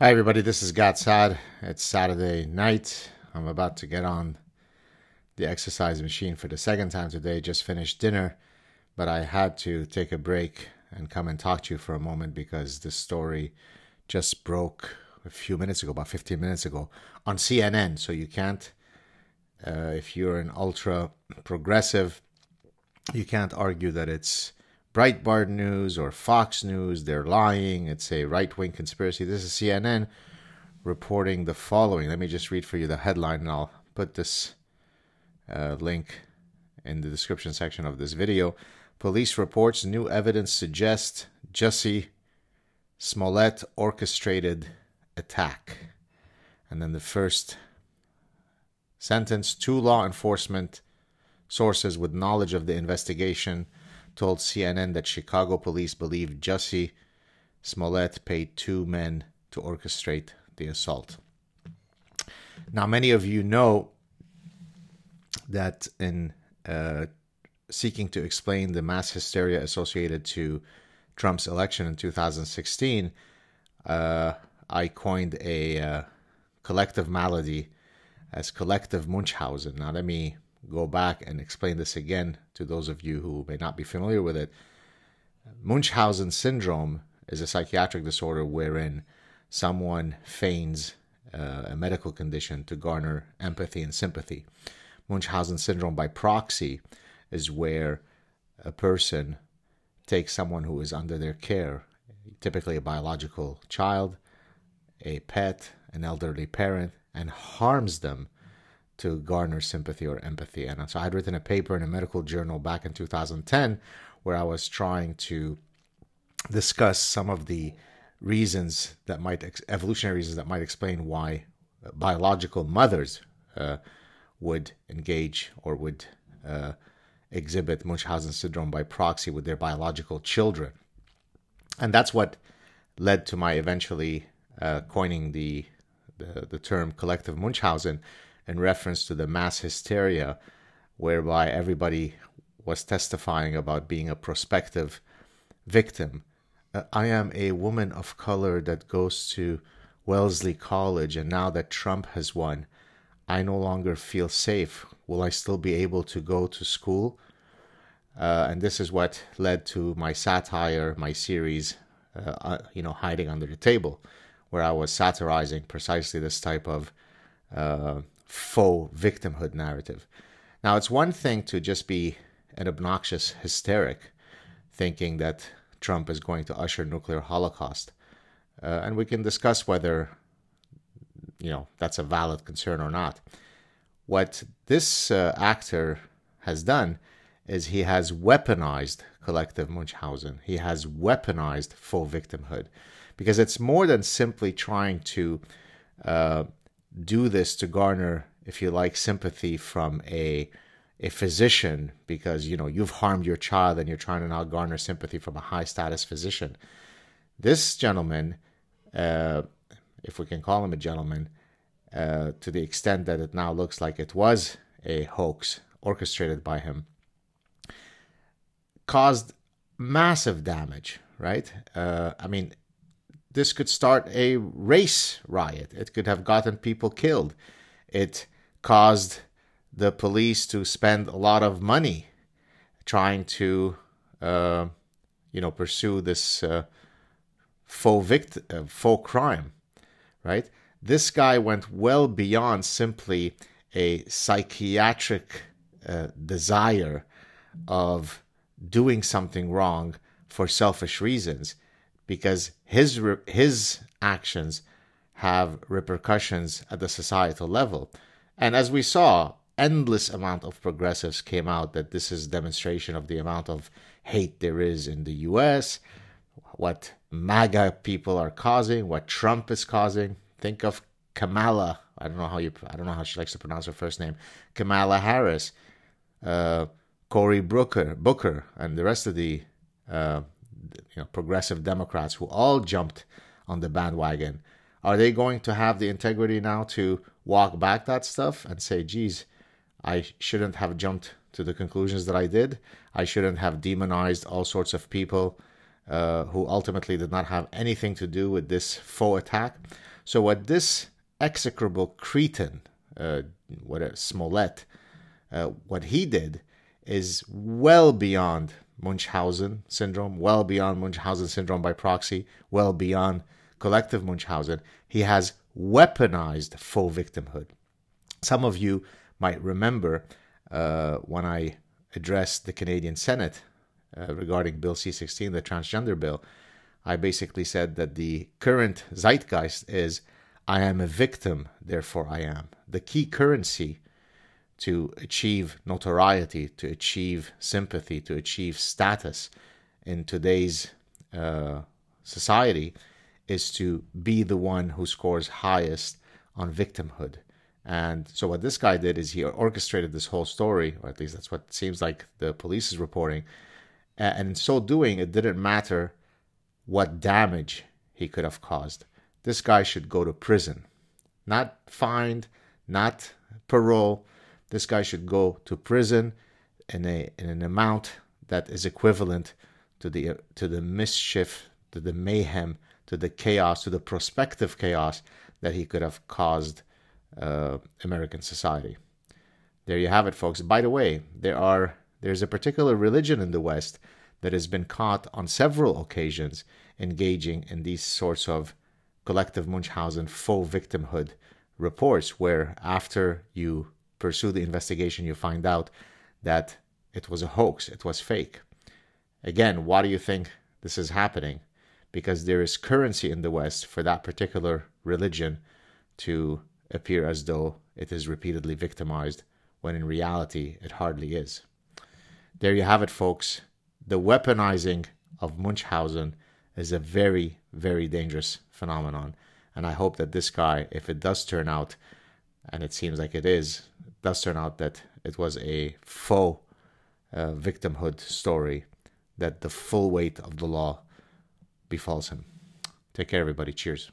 Hi everybody, this is SAAD. It's Saturday night. I'm about to get on the exercise machine for the second time today. Just finished dinner, but I had to take a break and come and talk to you for a moment because this story just broke a few minutes ago, about 15 minutes ago, on CNN. So you can't, if you're an ultra progressive, you can't argue that it's Breitbart News or Fox News. They're lying. It's a right-wing conspiracy. This is CNN reporting the following. Let me just read for you the headline, and I'll put this link in the description section of this video. Police reports new evidence suggests Jussie Smollett orchestrated attack. And then the first sentence, 2 law enforcement sources with knowledge of the investigation told CNN that Chicago police believe Jussie Smollett paid 2 men to orchestrate the assault. Now, many of you know that in seeking to explain the mass hysteria associated to Trump's election in 2016, I coined a collective malady as Collective Munchausen. Now, let me go back and explain this again to those of you who may not be familiar with it. Munchausen syndrome is a psychiatric disorder wherein someone feigns a medical condition to garner empathy and sympathy. Munchausen syndrome by proxy is where a person takes someone who is under their care, typically a biological child, a pet, an elderly parent, and harms them to garner sympathy or empathy. And so I had written a paper in a medical journal back in 2010 where I was trying to discuss some of the reasons that evolutionary reasons that might explain why biological mothers would engage or would exhibit Munchausen syndrome by proxy with their biological children. And that's what led to my eventually coining the term Collective Munchausen, in reference to the mass hysteria whereby everybody was testifying about being a prospective victim. I am a woman of color that goes to Wellesley College, and now that Trump has won, I no longer feel safe. Will I still be able to go to school? And this is what led to my satire, my series, Hiding Under the Table, where I was satirizing precisely this type of faux victimhood narrative. Now, it's one thing to just be an obnoxious hysteric, thinking that Trump is going to usher nuclear holocaust. And we can discuss whether, that's a valid concern or not. What this actor has done is he has weaponized Collective Munchausen. He has weaponized faux victimhood, because it's more than simply trying to do this to garner, if you like, sympathy from a physician, because you've harmed your child and you're trying to now garner sympathy from a high status physician. This gentleman, if we can call him a gentleman, to the extent that it now looks like it was a hoax orchestrated by him, caused massive damage, right? This could start a race riot. It could have gotten people killed. It caused the police to spend a lot of money trying to, pursue this faux crime, right? This guy went well beyond simply a psychiatric desire of doing something wrong for selfish reasons, because his actions have repercussions at the societal level. And as we saw, endless amount of progressives came out that this is demonstration of the amount of hate there is in the US, what MAGA people are causing, what Trump is causing. Think of Kamala. I don't know how she likes to pronounce her first name. Kamala Harris, Cory Booker, and the rest of the progressive Democrats who all jumped on the bandwagon. Are they going to have the integrity now to walk back that stuff and say, geez, I shouldn't have jumped to the conclusions that I did. I shouldn't have demonized all sorts of people who ultimately did not have anything to do with this faux attack. So what this execrable cretin, Smollett, what he did is well beyond Munchausen syndrome, well beyond Munchausen syndrome by proxy, well beyond collective Munchausen. He has weaponized faux victimhood. Some of you might remember when I addressed the Canadian Senate regarding Bill C-16, the transgender bill, I basically said that the current zeitgeist is, I am a victim, therefore I am. The key currency to achieve notoriety, to achieve sympathy, to achieve status in today's society is to be the one who scores highest on victimhood. And so what this guy did is he orchestrated this whole story, or at least that's what it seems like the police is reporting. And in so doing, it didn't matter what damage he could have caused. This guy should go to prison. Not fined, not parole. This guy should go to prison in an amount that is equivalent to the mischief, to the mayhem, to the chaos, to the prospective chaos that he could have caused American society. There you have it, folks. By the way, there's a particular religion in the West that has been caught on several occasions engaging in these sorts of collective Munchausen faux victimhood reports, where after you pursue the investigation, you find out that it was a hoax, it was fake. Again, why do you think this is happening? Because there is currency in the West for that particular religion to appear as though it is repeatedly victimized, when in reality it hardly is. There you have it, folks. The weaponizing of Munchausen is a very, very dangerous phenomenon. And I hope that this guy, if it does turn out, and it seems like it does turn out that it was a faux victimhood story, that the full weight of the law befalls him. Take care, everybody. Cheers.